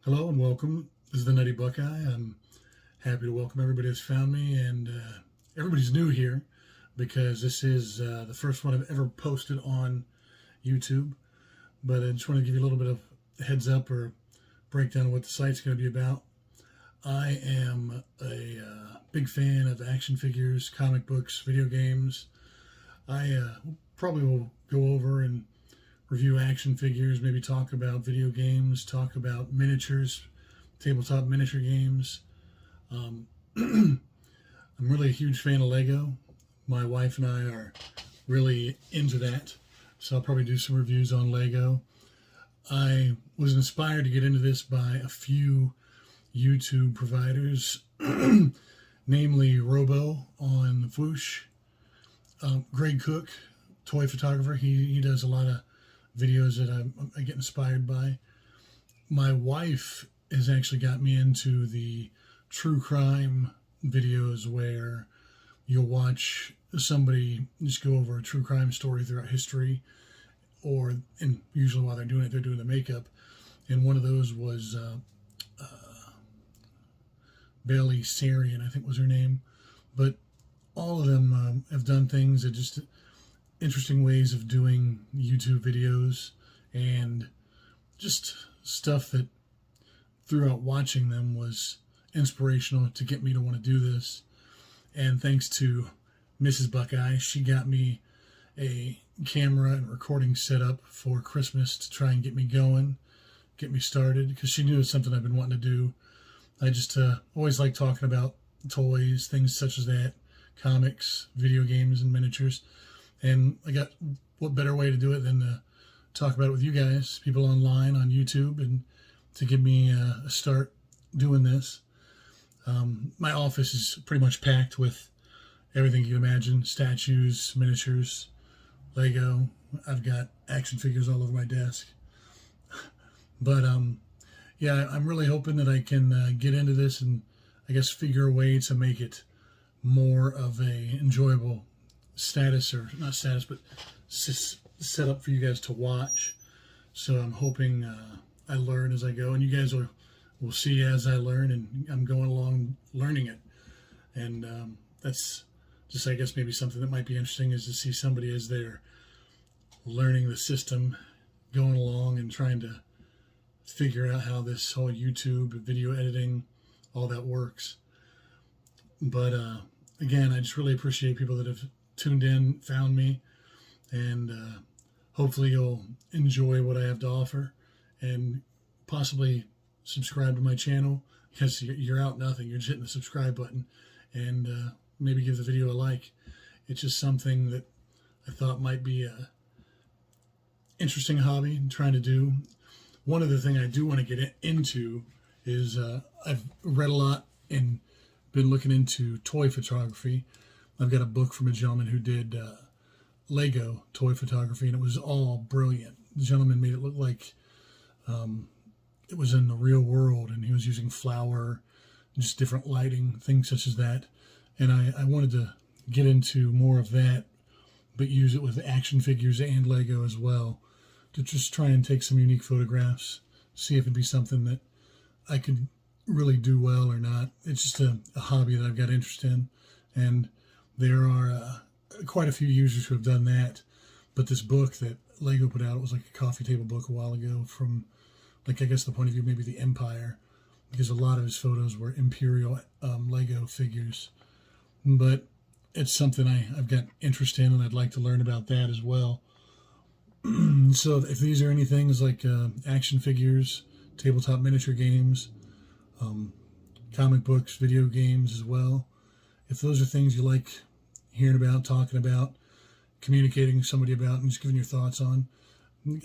Hello and welcome. This is the Nutty Buckeye. I'm happy to welcome everybody that's found me, and everybody's new here because this is the first one I've ever posted on YouTube. But I just want to give you a little bit of heads up or breakdown of what the site's going to be about. I am a big fan of action figures, comic books, video games. I probably will go over and review action figures, maybe talk about video games, talk about miniatures, tabletop miniature games. I'm really a huge fan of Lego. My wife and I are really into that, so I'll probably do some reviews on Lego. I was inspired to get into this by a few YouTube providers, namely Robo on Whoosh, Greg Cook, toy photographer. He does a lot of videos that I get inspired by. My wife has actually got me into the true crime videos where you'll watch somebody just go over a true crime story throughout history, and usually while they're doing it, they're doing the makeup. And one of those was Bailey Sarian, I think was her name. But all of them have done things that just interesting ways of doing YouTube videos, and just stuff that throughout watching them was inspirational to get me to want to do this. And thanks to Mrs. Buckeye, she got me a camera and recording setup for Christmas to try and get me going, get me started, because she knew it's something I've been wanting to do. I just always like talking about toys, things such as that, comics, video games, and miniatures. And I got what better way to do it than to talk about it with you guys, people online on YouTube, and to give me a start doing this. My office is pretty much packed with everything you can imagine: statues, miniatures, Lego. I've got action figures all over my desk. But yeah, I'm really hoping that I can get into this and I guess figure a way to make it more of a enjoyable but set up for you guys to watch. So I'm hoping I learn as I go, and you guys will see as I learn, and I'm going along learning it. And that's just, I guess, maybe something that might be interesting, is to see somebody as they're learning the system, going along and trying to figure out how this whole YouTube video editing, all that works. But again, I just really appreciate people that have tuned in, found me, and hopefully you'll enjoy what I have to offer, and possibly subscribe to my channel, because you're out nothing. You're just hitting the subscribe button, and maybe give the video a like. It's just something that I thought might be a interesting hobby I'm trying to do. One other thing I do want to get into is I've read a lot and been looking into toy photography. I've got a book from a gentleman who did Lego toy photography, and it was all brilliant. The gentleman made it look like it was in the real world, and he was using flour, just different lighting, things such as that. And I wanted to get into more of that, but use it with action figures and Lego as well, to just try and take some unique photographs, see if it'd be something that I could really do well or not. It's just a hobby that I've got interest in, and there are quite a few users who have done that. But this book that Lego put out, it was like a coffee table book a while ago, from, like, I guess the point of view maybe the Empire, because a lot of his photos were Imperial Lego figures. But it's something I've got interest in, and I'd like to learn about that as well. So if these are any things like action figures, tabletop miniature games, comic books, video games as well, if those are things you like hearing about, talking about, communicating with somebody about, and just giving your thoughts on,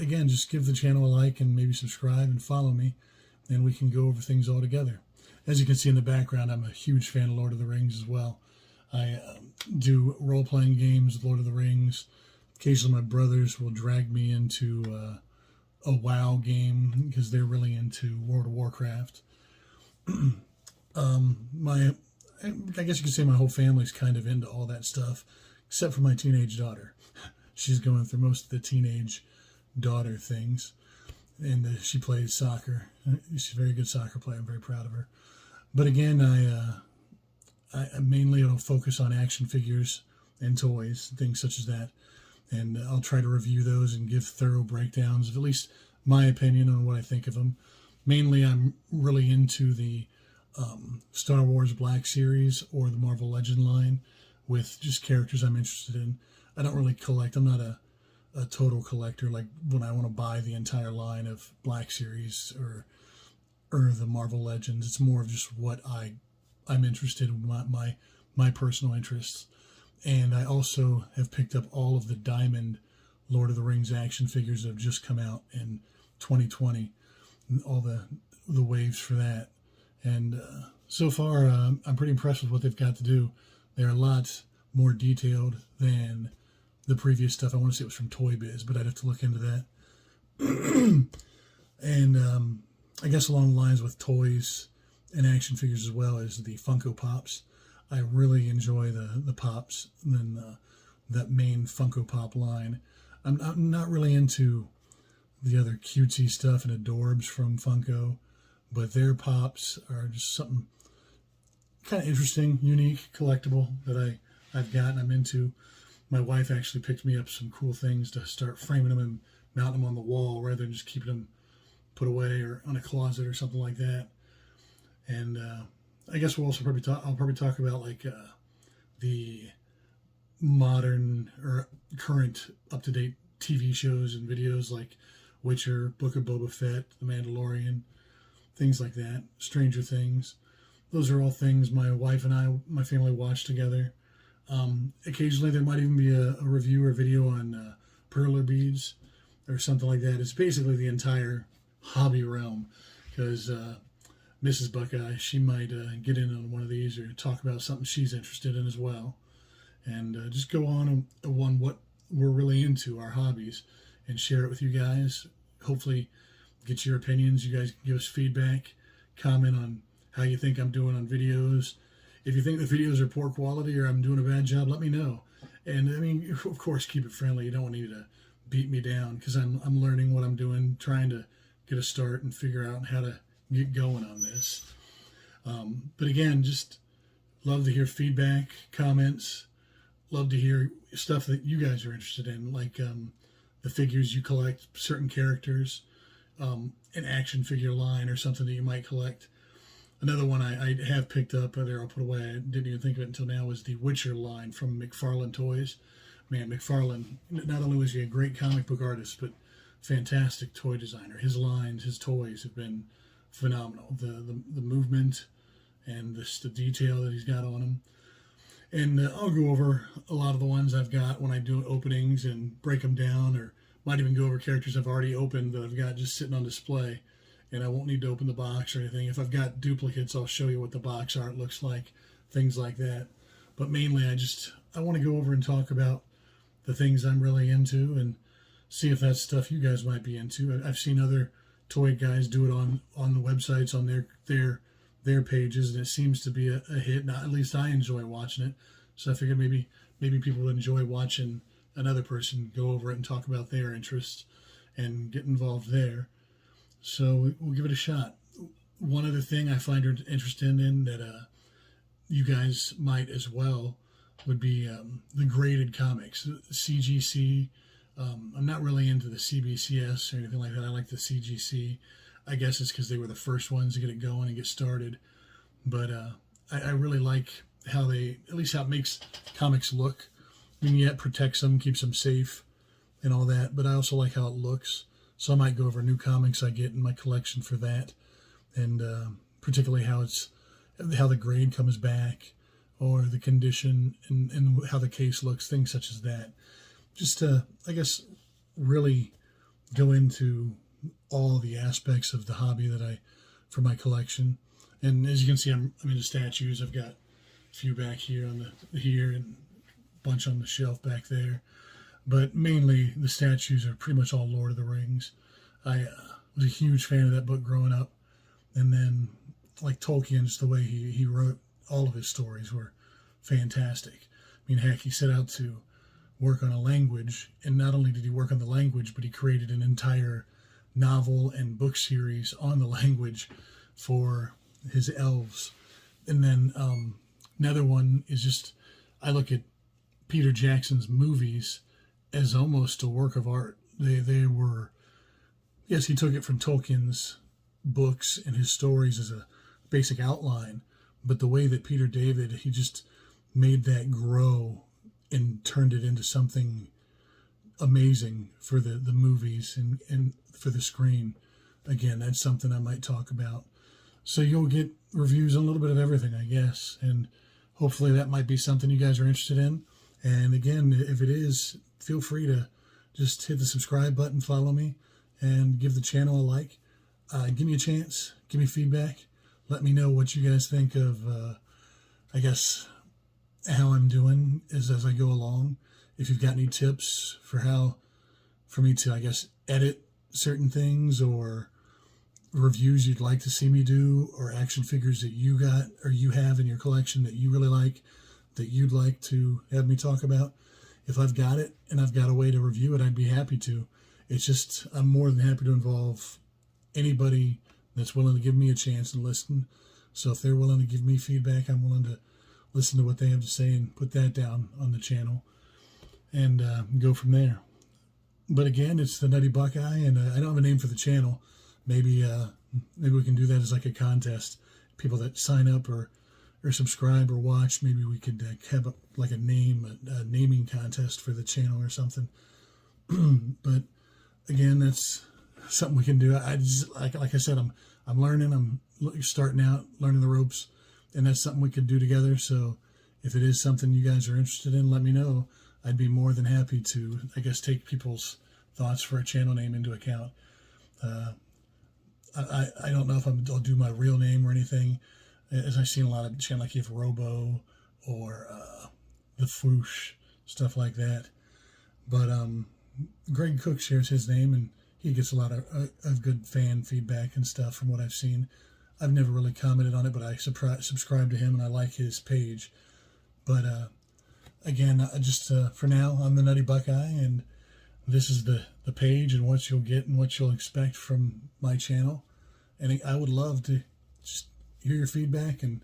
again, just give the channel a like and maybe subscribe and follow me, and we can go over things all together. As you can see in the background, I'm a huge fan of Lord of the Rings as well. I do role-playing games with Lord of the Rings. Occasionally my brothers will drag me into a WoW game, because they're really into World of Warcraft. I guess you could say my whole family's kind of into all that stuff, except for my teenage daughter. She's going through most of the teenage daughter things. and she plays soccer. She's a very good soccer player. I'm very proud of her. But again, I mainly don't focus on action figures and toys, things such as that. And I'll try to review those and give thorough breakdowns of at least my opinion on what I think of them. Mainly, I'm really into the Star Wars Black Series or the Marvel Legend line with just characters I'm interested in. I don't really collect. I'm not a total collector like when I want to buy the entire line of Black Series or the Marvel Legends. It's more of just what I'm interested in, my personal interests. And I also have picked up all of the Diamond Lord of the Rings action figures that have just come out in 2020, all the waves for that. And so far, I'm pretty impressed with what they've got to do. They're a lot more detailed than the previous stuff. I want to say it was from Toy Biz, but I'd have to look into that. And I guess along the lines with toys and action figures as well as the Funko Pops. I really enjoy the Pops and that main Funko Pop line. I'm not really into the other cutesy stuff and adorbs from Funko, but their Pops are just something kind of interesting, unique, collectible that I've got and I'm into. My wife actually picked me up some cool things to start framing them and mounting them on the wall rather than just keeping them put away or on a closet or something like that. And I guess we'll also I'll probably talk about like the modern or current up-to-date TV shows and videos like Witcher, Book of Boba Fett, The Mandalorian, things like that, Stranger Things. Those are all things my wife and my family watch together. Occasionally there might even be a review or video on perler beads or something like that. It's basically the entire hobby realm because Mrs. Buckeye, she might get in on one of these or talk about something she's interested in as well. And just go on what we're really into, our hobbies, and share it with you guys. Hopefully get your opinions. You guys can give us feedback, comment on how you think I'm doing on videos. If you think the videos are poor quality or I'm doing a bad job, let me know. And I mean, of course, keep it friendly. You don't want you to beat me down because I'm learning what I'm doing, trying to get a start and figure out how to get going on this. But again, just love to hear feedback, comments. Love to hear stuff that you guys are interested in, like the figures you collect, certain characters, an action figure line or something that you might collect. Another one I have picked up, there I'll put away, I didn't even think of it until now, was the Witcher line from McFarlane Toys. Man, McFarlane, not only was he a great comic book artist, but fantastic toy designer. His lines, his toys have been phenomenal. The movement and the detail that he's got on them. And I'll go over a lot of the ones I've got when I do openings and break them down, or might even go over characters I've already opened that I've got just sitting on display. And I won't need to open the box or anything. If I've got duplicates, I'll show you what the box art looks like, things like that. But mainly I want to go over and talk about the things I'm really into and see if that's stuff you guys might be into. I've seen other toy guys do it on the websites, on their pages, and it seems to be a hit. Now, at least I enjoy watching it. So I figured maybe people would enjoy watching another person go over it and talk about their interests and get involved there. So we'll give it a shot. One other thing I find interested in that you guys might as well would be the graded comics, CGC. I'm not really into the CBCS or anything like that. I like the CGC. I guess it's because they were the first ones to get it going and get started. But I really like how at least how it makes comics look. I mean, yeah, it protects them, keeps them safe and all that. But I also like how it looks. So I might go over new comics I get in my collection for that. And particularly how the grade comes back or the condition and how the case looks, things such as that. Just to, I guess, really go into all the aspects of the hobby for my collection. And as you can see, I'm into statues. I've got a few back here and a bunch on the shelf back there. But mainly the statues are pretty much all Lord of the Rings. I was a huge fan of that book growing up. And then, like Tolkien, just the way he wrote all of his stories were fantastic. I mean, heck, he set out to work on a language, and not only did he work on the language, but he created an entire novel and book series on the language for his elves. And then another one is just, I look at Peter Jackson's movies as almost a work of art. They were, yes, he took it from Tolkien's books and his stories as a basic outline, but the way that Peter David, he just made that grow and turned it into something amazing for the movies and for the screen. Again, that's something I might talk about. So you'll get reviews on a little bit of everything, I guess, and hopefully that might be something you guys are interested in. And again, if it is, feel free to just hit the subscribe button, follow me, and give the channel a like. Give me a chance, give me feedback, let me know what you guys think of, I guess, how I'm doing as I go along. If you've got any tips for me to, I guess, edit certain things, or reviews you'd like to see me do, or action figures that you got or you have in your collection that you really like, that you'd like to have me talk about. If I've got it and I've got a way to review it, I'd be happy to. It's just, I'm more than happy to involve anybody that's willing to give me a chance and listen. So if they're willing to give me feedback, I'm willing to listen to what they have to say and put that down on the channel and go from there. But again, it's the Nutty Buckeye, and I don't have a name for the channel. Maybe we can do that as like a contest. People that sign up or subscribe or watch, maybe we could have a naming contest for the channel or something. But again, that's something we can do. I just, like I said, I'm learning. I'm starting out, learning the ropes, and that's something we could do together. So if it is something you guys are interested in, let me know. I'd be more than happy to, I guess, take people's thoughts for a channel name into account. I don't know if I'll do my real name or anything, as I've seen a lot of channels like if Robo or the Foosh, stuff like that. But Greg Cook shares his name, and he gets a lot of good fan feedback and stuff from what I've seen. I've never really commented on it, but I subscribe to him, and I like his page. But again, just for now, I'm the Nutty Buckeye, and this is the page and what you'll get and what you'll expect from my channel. And I would love to just hear your feedback. And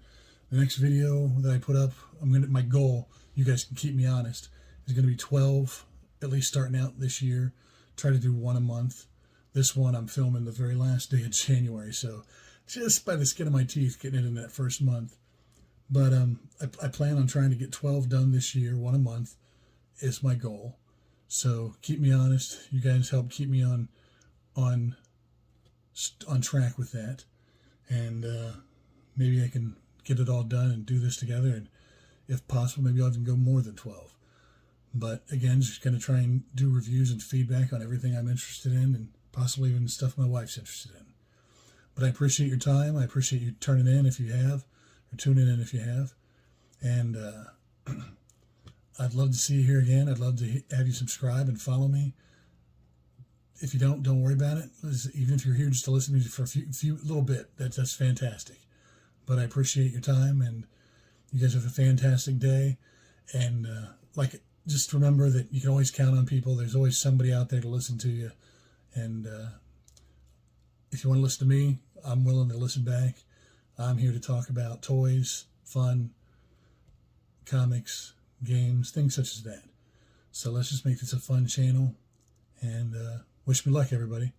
the next video that I put up, my goal, you guys can keep me honest, is going to be 12, at least starting out this year. Try to do one a month. This one I'm filming the very last day of January, so just by the skin of my teeth getting it in that first month. But I plan on trying to get 12 done this year, one a month is my goal. So keep me honest. You guys help keep me on track with that, and maybe I can get it all done and do this together. And if possible, maybe I'll even go more than 12. But again, just going to try and do reviews and feedback on everything I'm interested in, and possibly even stuff my wife's interested in. But I appreciate your time. I appreciate you turning in if you have, or tuning in if you have. And I'd love to see you here again. I'd love to have you subscribe and follow me. If you don't worry about it. Even if you're here just to listen to me for a few little bit, that's fantastic. But I appreciate your time, and you guys have a fantastic day. And just remember that you can always count on people. There's always somebody out there to listen to you. And if you want to listen to me, I'm willing to listen back. I'm here to talk about toys, fun, comics, games, things such as that. So let's just make this a fun channel, and wish me luck, everybody.